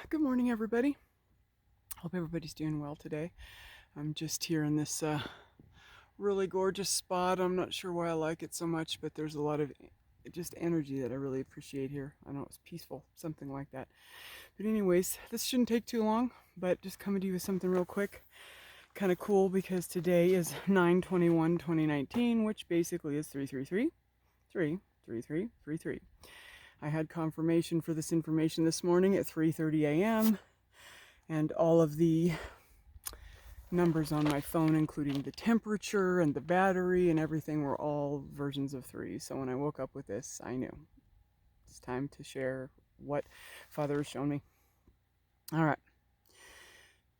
Good morning, everybody. Hope everybody's doing well today. I'm just here in this really gorgeous spot. I'm not sure why I like it so much, but there's a lot of just energy that I really appreciate here. I know it's peaceful, something like that. But anyways, this shouldn't take too long, but just coming to you with something real quick. Kind of cool because today is 9/21/2019, which basically is 333 33333. I had confirmation for this information this morning at 3:30 a.m. and all of the numbers on my phone, including the temperature and the battery and everything, were all versions of 3. So when I woke up with this, I knew it's time to share what Father has shown me. All right.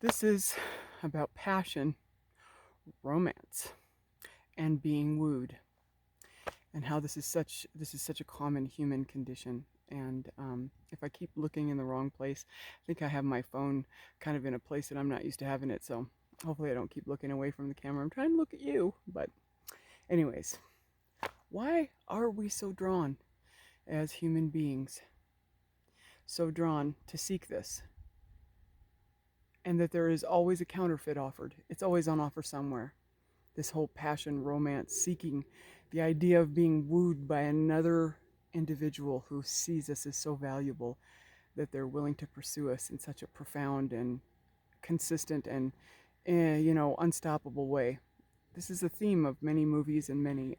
This is about passion, romance, and being wooed, and how this is such a common human condition. And if I keep looking in the wrong place, I think I have my phone kind of in a place that I'm not used to having it. So hopefully I don't keep looking away from the camera. I'm trying to look at you, but anyways, why are we so drawn as human beings? So drawn to seek this, and that there is always a counterfeit offered. It's always on offer somewhere. This whole passion, romance, seeking, the idea of being wooed by another individual who sees us as so valuable that they're willing to pursue us in such a profound and consistent and unstoppable way. This is a theme of many movies and many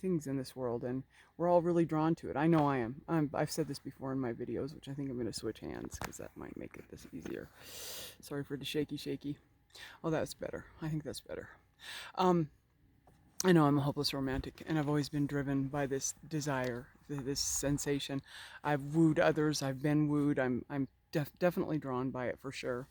things in this world, and we're all really drawn to it. I know I am. I've said this before in my videos, which I think I'm going to switch hands because that might make it this easier. Sorry for the shaky. Oh, that's better. I think that's better. I know I'm a hopeless romantic, and I've always been driven by this desire, this sensation. I've wooed others. I've been wooed. I'm definitely drawn by it for sure.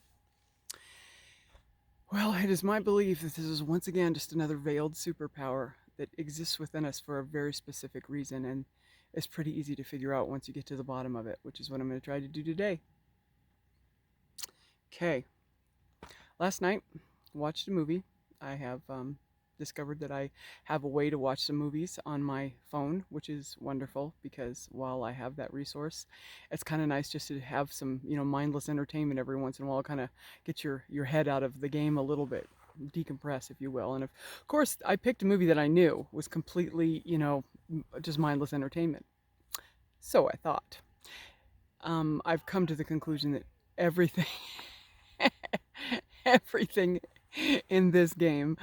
Well, it is my belief that this is once again just another veiled superpower that exists within us for a very specific reason, and it's pretty easy to figure out once you get to the bottom of it, which is what I'm going to try to do today. Okay. Last night, watched a movie. I have discovered that I have a way to watch some movies on my phone, which is wonderful because while I have that resource, it's kind of nice just to have some, mindless entertainment every once in a while, kind of get your head out of the game a little bit, decompress, if you will. And of course, I picked a movie that I knew was completely, just mindless entertainment. So I thought. I've come to the conclusion that everything everything in this game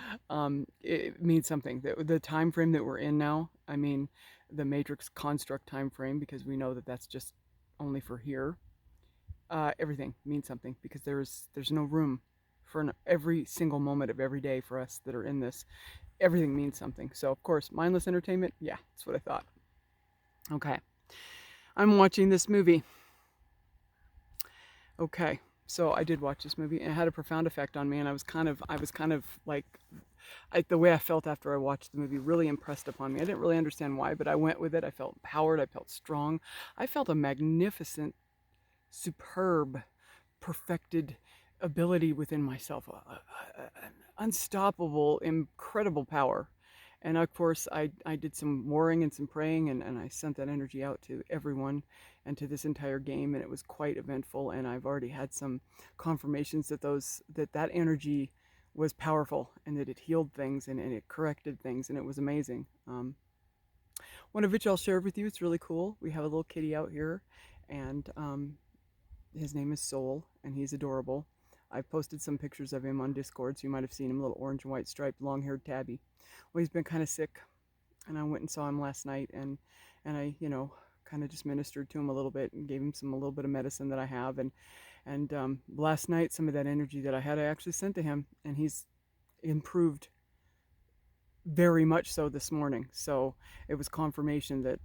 it means something. The time frame that we're in now, I mean, the Matrix construct time frame, because we know that that's just only for here. Everything means something because there's no room for every single moment of every day for us that are in this. Everything means something. So of course, mindless entertainment. Yeah, that's what I thought. Okay, I'm watching this movie. Okay, so I did watch this movie, and it had a profound effect on me. And I was kind of like, the way I felt after I watched the movie really impressed upon me. I didn't really understand why, but I went with it. I felt empowered. I felt strong. I felt a magnificent, superb, perfected ability within myself, an unstoppable, incredible power. And of course, I did some warring and some praying, and I sent that energy out to everyone and to this entire game, and it was quite eventful. And I've already had some confirmations that that energy was powerful and that it healed things and it corrected things, and it was amazing. One of which I'll share with you. It's really cool. We have a little kitty out here, and his name is Soul, and he's adorable. I've posted some pictures of him on Discord, so you might have seen him, a little orange and white striped, long-haired tabby. Well, he's been kind of sick, and I went and saw him last night, and I, kind of just ministered to him a little bit and gave him a little bit of medicine that I have, and last night some of that energy that I had, I actually sent to him, and he's improved very much so this morning. So it was confirmation that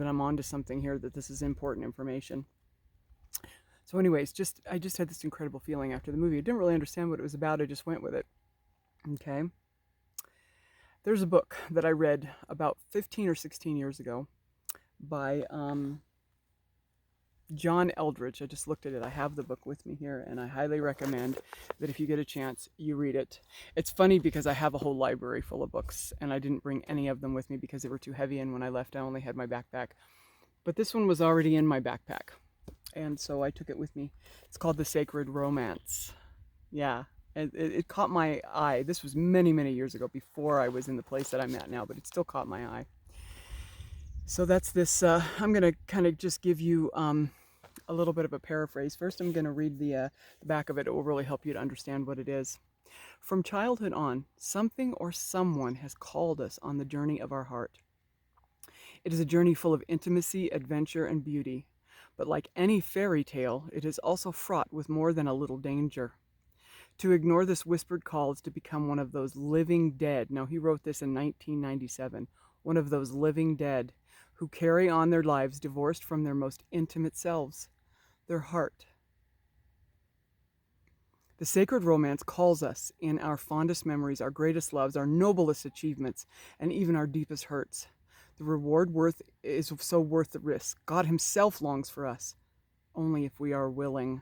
I'm onto something here, that this is important information. So anyways, I just had this incredible feeling after the movie. I didn't really understand what it was about. I just went with it. Okay. There's a book that I read about 15 or 16 years ago by John Eldridge. I just looked at it. I have the book with me here, and I highly recommend that if you get a chance, you read it. It's funny because I have a whole library full of books, and I didn't bring any of them with me because they were too heavy, and when I left, I only had my backpack. But this one was already in my backpack. And so I took it with me. It's called The Sacred Romance. Yeah. It caught my eye. This was many, many years ago before I was in the place that I'm at now, but it still caught my eye. So that's this. I'm going to kind of just give you a little bit of a paraphrase. First, I'm going to read the back of it. It will really help you to understand what it is. From childhood on, something or someone has called us on the journey of our heart. It is a journey full of intimacy, adventure, and beauty. But like any fairy tale, it is also fraught with more than a little danger. To ignore this whispered call is to become one of those living dead. Now, he wrote this in 1997. One of those living dead who carry on their lives divorced from their most intimate selves, their heart. The sacred romance calls us in our fondest memories, our greatest loves, our noblest achievements, and even our deepest hurts. The reward is so worth the risk. God himself longs for us, only if we are willing.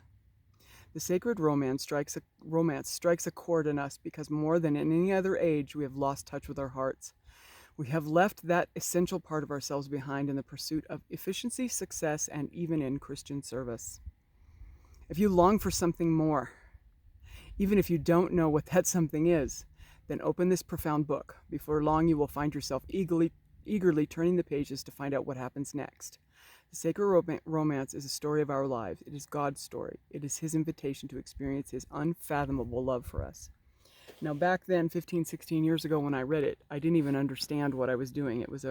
The sacred romance strikes a chord in us because more than in any other age, we have lost touch with our hearts. We have left that essential part of ourselves behind in the pursuit of efficiency, success, and even in Christian service. If you long for something more, even if you don't know what that something is, then open this profound book. Before long, you will find yourself eagerly turning the pages to find out what happens next. The sacred romance is a story of our lives. It is God's story. It is his invitation to experience his unfathomable love for us. Now, back then, 15, 16 years ago when I read it, I didn't even understand what I was doing. It was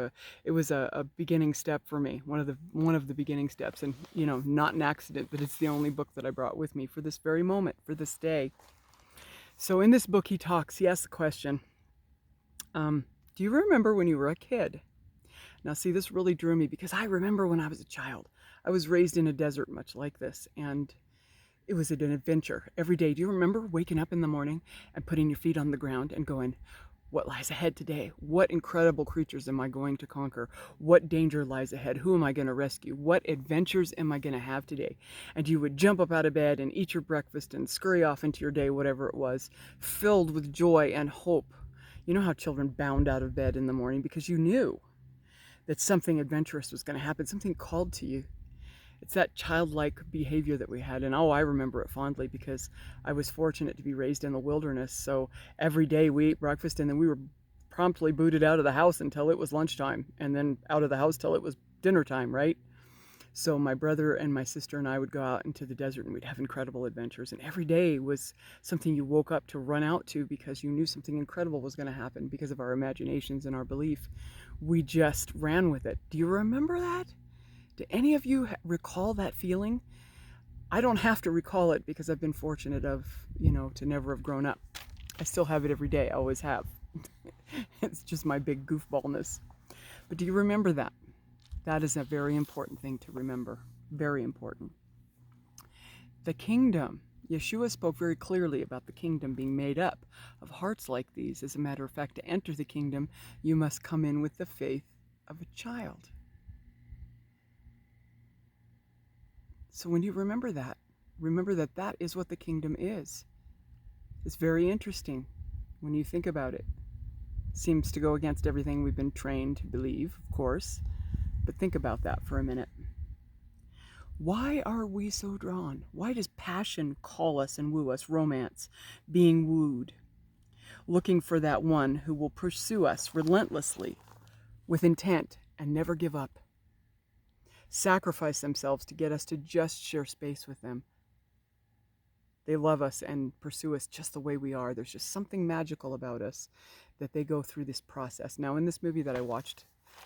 a beginning step for me, one of the beginning steps, and not an accident, but it's the only book that I brought with me for this very moment, for this day. So in this book, he asks the question, do you remember when you were a kid? Now, see, this really drew me because I remember when I was a child. I was raised in a desert much like this, and it was an adventure every day. Do you remember waking up in the morning and putting your feet on the ground and going, what lies ahead today? What incredible creatures am I going to conquer? What danger lies ahead? Who am I going to rescue? What adventures am I going to have today? And you would jump up out of bed and eat your breakfast and scurry off into your day, whatever it was, filled with joy and hope. You know how children bound out of bed in the morning because you knew that something adventurous was going to happen, something called to you. It's that childlike behavior that we had. And I remember it fondly because I was fortunate to be raised in the wilderness. So every day we ate breakfast and then we were promptly booted out of the house until it was lunchtime, and then out of the house till it was dinner time, right? So my brother and my sister and I would go out into the desert and we'd have incredible adventures. And every day was something you woke up to run out to because you knew something incredible was going to happen because of our imaginations and our belief. We just ran with it. Do you remember that? Do any of you recall that feeling? I don't have to recall it because I've been fortunate to never have grown up. I still have it every day. I always have. It's just my big goofballness. But do you remember that? That is a very important thing to remember. Very important. The kingdom. Yeshua spoke very clearly about the kingdom being made up of hearts like these. As a matter of fact, to enter the kingdom, you must come in with the faith of a child. So when you remember that that is what the kingdom is. It's very interesting when you think about it. Seems to go against everything we've been trained to believe, of course, but think about that for a minute. Why are we so drawn? Why does passion call us and woo us? Romance, being wooed, looking for that one who will pursue us relentlessly with intent and never give up. Sacrifice themselves to get us to just share space with them. They love us and pursue us just the way we are. There's just something magical about us that they go through this process. Now, in this movie that I watched,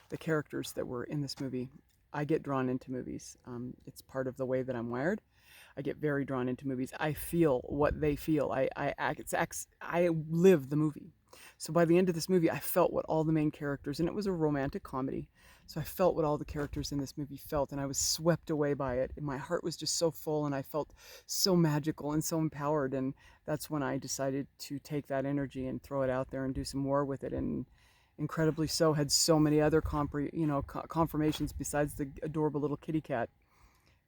the characters that were in this movie, I get drawn into movies. It's part of the way that I'm wired. I get very drawn into movies. I feel what they feel. I live the movie. So by the end of this movie, I felt what all the main characters, and it was a romantic comedy, so I felt what all the characters in this movie felt, and I was swept away by it. And my heart was just so full, and I felt so magical and so empowered. And that's when I decided to take that energy and throw it out there and do some more with it. And incredibly so, had so many other confirmations besides the adorable little kitty cat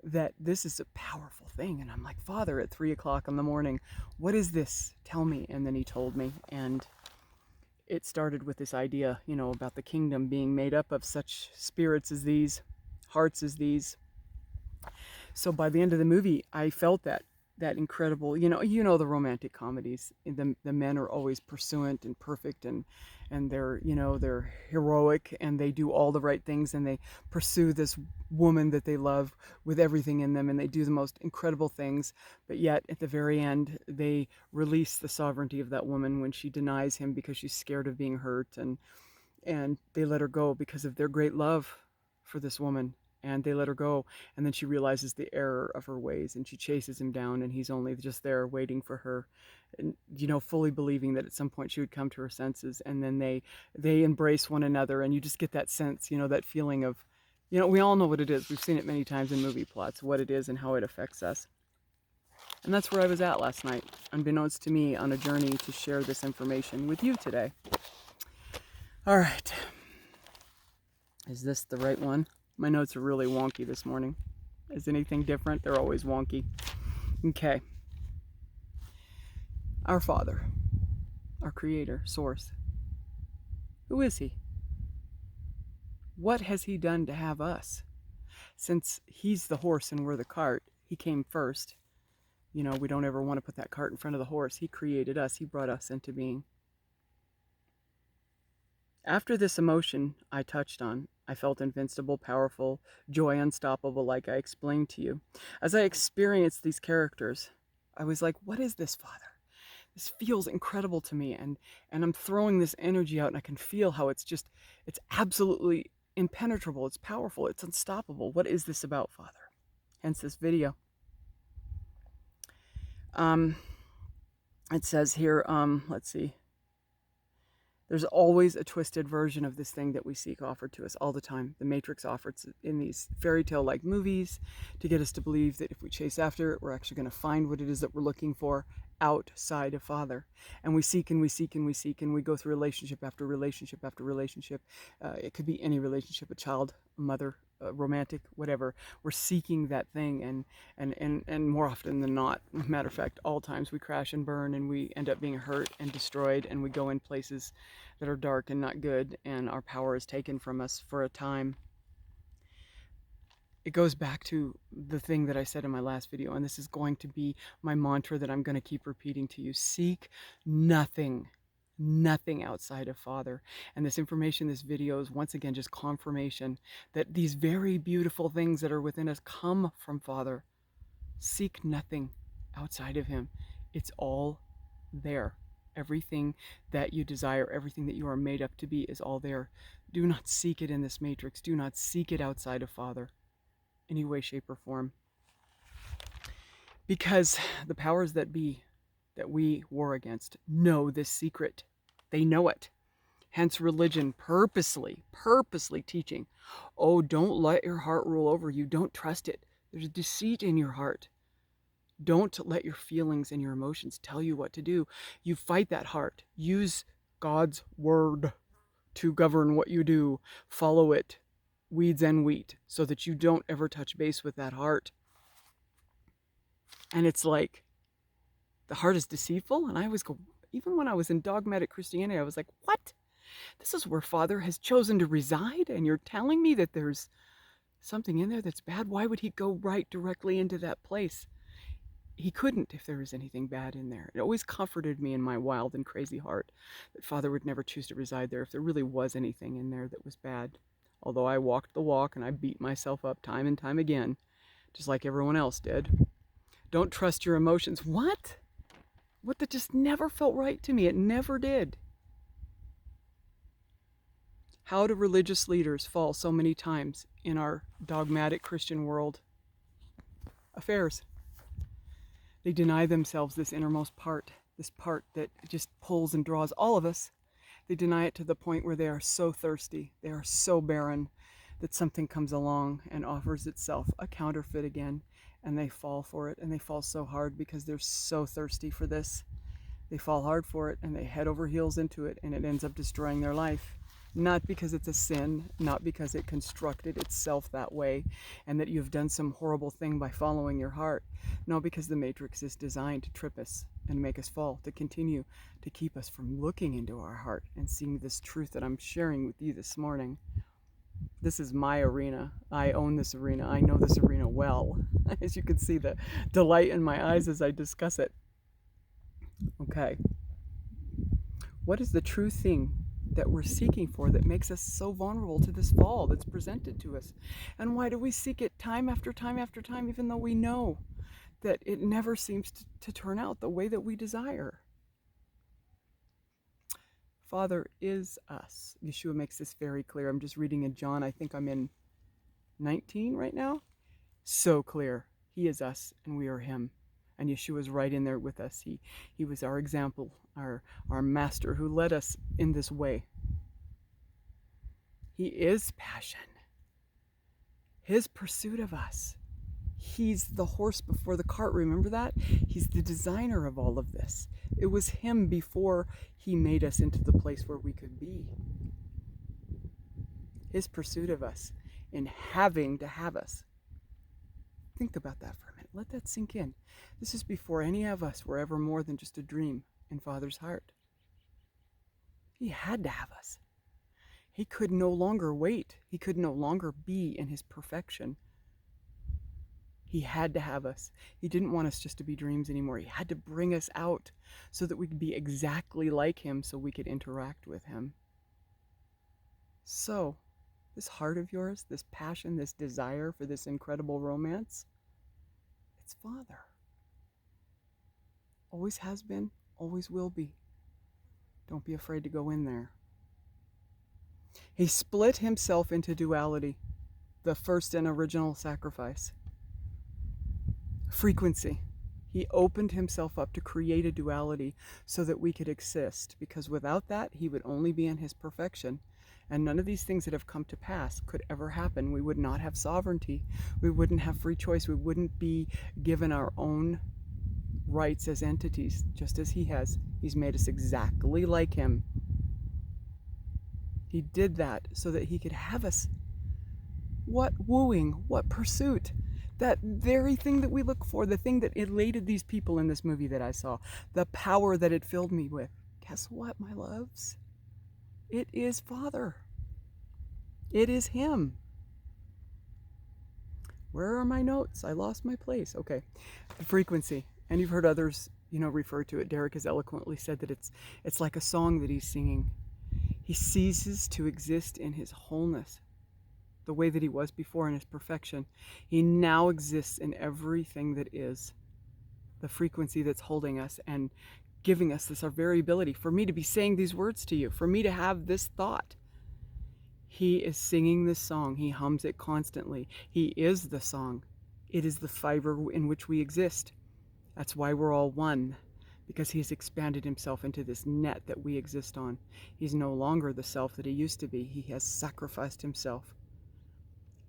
that this is a powerful thing. And I'm like, Father, at 3 o'clock in the morning, what is this? Tell me. And then he told me, and it started with this idea, about the kingdom being made up of such spirits as these, hearts as these. So by the end of the movie, I felt that incredible, the romantic comedies. The men are always pursuant and perfect, and they're heroic, and they do all the right things, and they pursue this woman that they love with everything in them, and they do the most incredible things. But yet at the very end, they release the sovereignty of that woman when she denies him because she's scared of being hurt, and they let her go because of their great love for this woman, and they let her go, and then she realizes the error of her ways, and she chases him down, and he's only just there waiting for her, and fully believing that at some point she would come to her senses, and then they embrace one another, and you just get that sense, that feeling of, we all know what it is. We've seen it many times in movie plots, what it is and how it affects us. And that's where I was at last night, unbeknownst to me, on a journey to share this information with you today. All right. Is this the right one? My notes are really wonky this morning. Is anything different? They're always wonky. Okay. Our Father, our Creator, Source. Who is He? What has He done to have us? Since He's the horse and we're the cart, He came first. We don't ever want to put that cart in front of the horse. He created us. He brought us into being. After this emotion I touched on, I felt invincible, powerful, joy unstoppable, like I explained to you. As I experienced these characters, I was like, what is this, Father? This feels incredible to me, and I'm throwing this energy out, and I can feel how it's absolutely impenetrable, it's powerful, it's unstoppable. What is this about, Father? Hence this video. It says here, let's see. There's always a twisted version of this thing that we seek offered to us all the time. The Matrix offers it in these fairy tale-like movies to get us to believe that if we chase after it, we're actually going to find what it is that we're looking for outside of Father. And we seek and we seek and we seek, and we go through relationship after relationship after relationship. It could be any relationship, a child, a mother, romantic, whatever. We're seeking that thing, and more often than not, matter of fact, all times we crash and burn, and we end up being hurt and destroyed, and we go in places that are dark and not good, and our power is taken from us for a time. It goes back to the thing that I said in my last video, and this is going to be my mantra that I'm going to keep repeating to you. Seek nothing outside of Father. And this information, this video, is once again just confirmation that these very beautiful things that are within us come from Father. Seek nothing outside of Him. It's all there. Everything that you desire, everything that you are made up to be, is all there. Do not seek it in this matrix. Do not seek it outside of Father, any way, shape, or form. Because the powers that be that we war against know this secret. They know it. Hence religion purposely teaching, oh, don't let your heart rule over you. Don't trust it. There's deceit in your heart. Don't let your feelings and your emotions tell you what to do. You fight that heart. Use God's word to govern what you do. Follow it, weeds and wheat, so that you don't ever touch base with that heart. And it's like, the heart is deceitful. And I always go, even when I was in dogmatic Christianity, I was like, what? This is where Father has chosen to reside, and you're telling me that there's something in there that's bad? Why would He go right directly into that place? He couldn't if there was anything bad in there. It always comforted me in my wild and crazy heart that Father would never choose to reside there if there really was anything in there that was bad. Although I walked the walk and I beat myself up time and time again, just like everyone else did. Don't trust your emotions. What? What? That just never felt right to me. It never did. How do religious leaders fall so many times in our dogmatic Christian world affairs? They deny themselves this innermost part, this part that just pulls and draws all of us. They deny it to the point where they are so thirsty, they are so barren, that something comes along and offers itself a counterfeit again, and they fall for it, and they fall so hard because they're so thirsty for this. They fall hard for it, and they head over heels into it, and it ends up destroying their life. Not because it's a sin, not because it constructed itself that way, and that you've done some horrible thing by following your heart. No, because the matrix is designed to trip us and make us fall, to continue to keep us from looking into our heart and seeing this truth that I'm sharing with you this morning. This is my arena. I own this arena. I know this arena well. As you can see, the delight in my eyes as I discuss it. Okay. What is the true thing that we're seeking for that makes us so vulnerable to this fall that's presented to us? And why do we seek it time after time after time, even though we know that it never seems to turn out the way that we desire? Father is us. Yeshua makes this very clear. I'm just reading in John. I think I'm in 19 right now. So clear. He is us and we are him. And Yeshua is right in there with us. He was our example, our master who led us in this way. He is passion. His pursuit of us. He's the horse before the cart. Remember that? He's the designer of all of this. It was him before he made us into the place where we could be. His pursuit of us in having to have us. Think about that for a minute. Let that sink in. This is before any of us were ever more than just a dream in Father's heart. He had to have us. He could no longer wait. He could no longer be in his perfection. He had to have us. He didn't want us just to be dreams anymore. He had to bring us out so that we could be exactly like him, so we could interact with him. So, this heart of yours, this passion, this desire for this incredible romance, it's Father. Always has been, always will be. Don't be afraid to go in there. He split himself into duality, the first and original sacrifice. Frequency. He opened himself up to create a duality so that we could exist, because without that, he would only be in his perfection. And none of these things that have come to pass could ever happen. We would not have sovereignty. We wouldn't have free choice. We wouldn't be given our own rights as entities, just as he has. He's made us exactly like him. He did that so that he could have us. What wooing, what pursuit. That very thing that we look for, the thing that elated these people in this movie that I saw, the power that it filled me with. Guess what, my loves? It is Father. It is him. Where are my notes? I lost my place. Okay. The frequency. And you've heard others, refer to it. Derek has eloquently said that it's like a song that he's singing. He ceases to exist in his wholeness, the way that he was before in his perfection. He now exists in everything that is. The frequency that's holding us and giving us this, our variability. For me to be saying these words to you, for me to have this thought. He is singing this song. He hums it constantly. He is the song. It is the fiber in which we exist. That's why we're all one, because he has expanded himself into this net that we exist on. He's no longer the self that he used to be. He has sacrificed himself,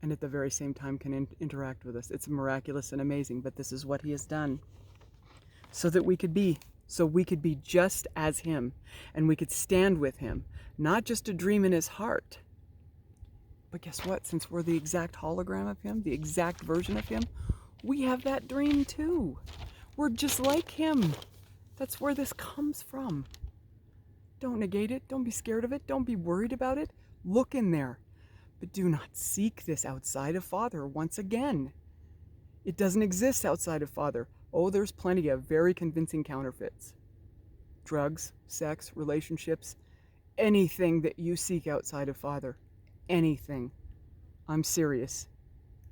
and at the very same time can interact with us. It's miraculous and amazing, but this is what he has done so that we could be. So we could be just as him, and we could stand with him, not just a dream in his heart. But guess what? Since we're the exact hologram of him, the exact version of him, we have that dream too. We're just like him. That's where this comes from. Don't negate it. Don't be scared of it. Don't be worried about it. Look in there. But do not seek this outside of Father once again. It doesn't exist outside of Father. Oh, there's plenty of very convincing counterfeits. Drugs, sex, relationships, anything that you seek outside of Father. Anything. I'm serious.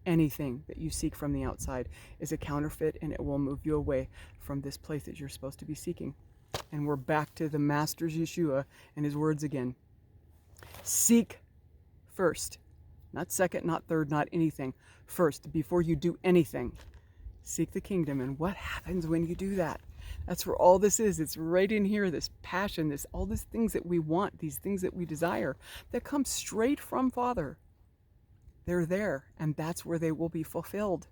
Anything that you seek from the outside is a counterfeit, and it will move you away from this place that you're supposed to be seeking. And we're back to the Master's Yeshua and his words again. Seek first. Not second, not third, not anything. First, before you do anything, seek the kingdom. And what happens when you do that? That's where all this is. It's right in here, this passion, all these things that we want, these things that we desire, that come straight from Father. They're there, and that's where they will be fulfilled.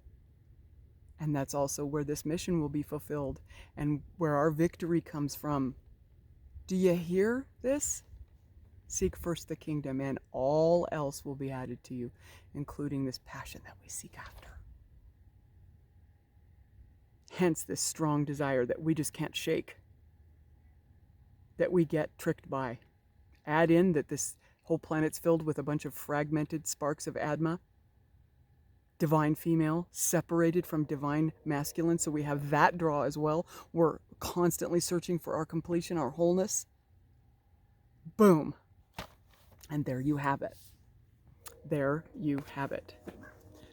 And that's also where this mission will be fulfilled, and where our victory comes from. Do you hear this? Seek first the kingdom, and all else will be added to you, including this passion that we seek after. Hence this strong desire that we just can't shake, that we get tricked by. Add in that this Whole planet's filled with a bunch of fragmented sparks of Adma. Divine female separated from divine masculine, so we have that draw as well. We're constantly searching for our completion, our wholeness. Boom. And there you have it. There you have it.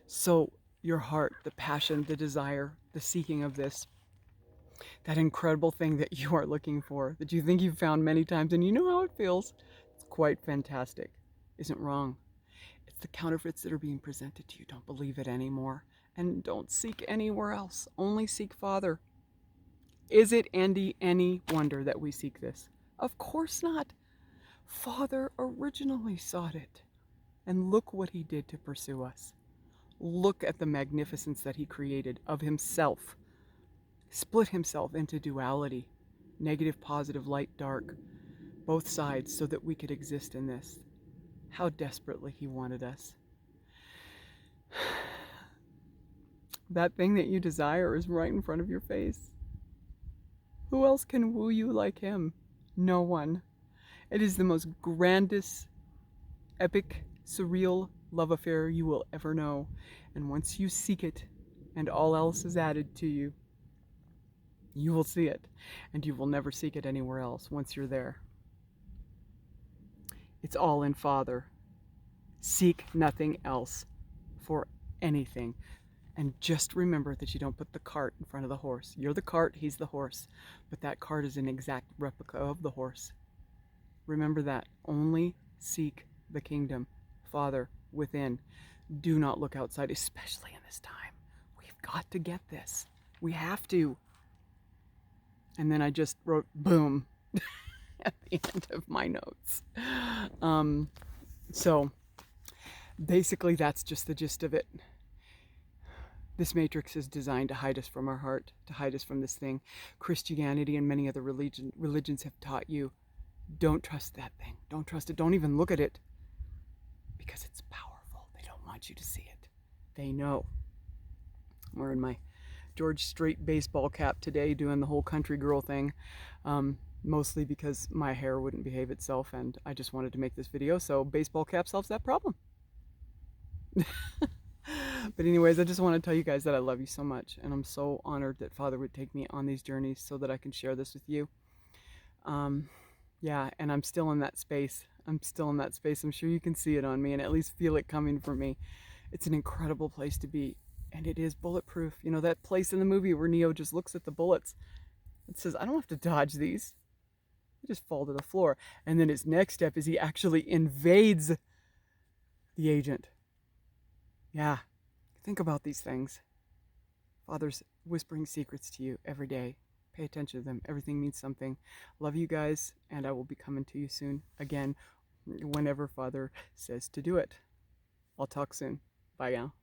So your heart, the passion, the desire, the seeking of this, that incredible thing that you are looking for, that you think you've found many times, and you know how it feels. It's quite fantastic. Isn't wrong. It's the counterfeits that are being presented to you. Don't believe it anymore. And don't seek anywhere else. Only seek Father. Is it any wonder that we seek this? Of course not. Father originally sought it. And look what he did to pursue us. Look at the magnificence that he created of himself. Split himself into duality. Negative, positive, light, dark. Both sides so that we could exist in this. How desperately he wanted us. That thing that you desire is right in front of your face. Who else can woo you like him? No one. It is the most grandest, epic, surreal love affair you will ever know. And once you seek it, and all else is added to you, you will see it. And you will never seek it anywhere else once you're there. It's all in Father. Seek nothing else for anything. And just remember that you don't put the cart in front of the horse. You're the cart, he's the horse. But that cart is an exact replica of the horse. Remember that. Only seek the kingdom, Father, within. Do not look outside, especially in this time. We've got to get this. We have to. And then I just wrote, boom, at the end of my notes. So basically that's just the gist of it. This matrix is designed to hide us from our heart, to hide us from this thing. Christianity and many other religions have taught you, don't trust that thing. Don't trust it. Don't even look at it. Because it's powerful. They don't want you to see it. They know. I'm wearing my George Strait baseball cap today, doing the whole country girl thing. Mostly because my hair wouldn't behave itself, and I just wanted to make this video, so baseball cap solves that problem. But anyways, I just want to tell you guys that I love you so much, and I'm so honored that Father would take me on these journeys so that I can share this with you. Yeah, and I'm still in that space. I'm still in that space. I'm sure you can see it on me and at least feel it coming from me. It's an incredible place to be, and it is bulletproof. You know, that place in the movie where Neo just looks at the bullets and says, I don't have to dodge these. They just fall to the floor. And then his next step is he actually invades the agent. Yeah, think about these things. Father's whispering secrets to you every day. Pay attention to them. Everything means something. Love you guys, and I will be coming to you soon. Again, whenever Father says to do it. I'll talk soon. Bye now.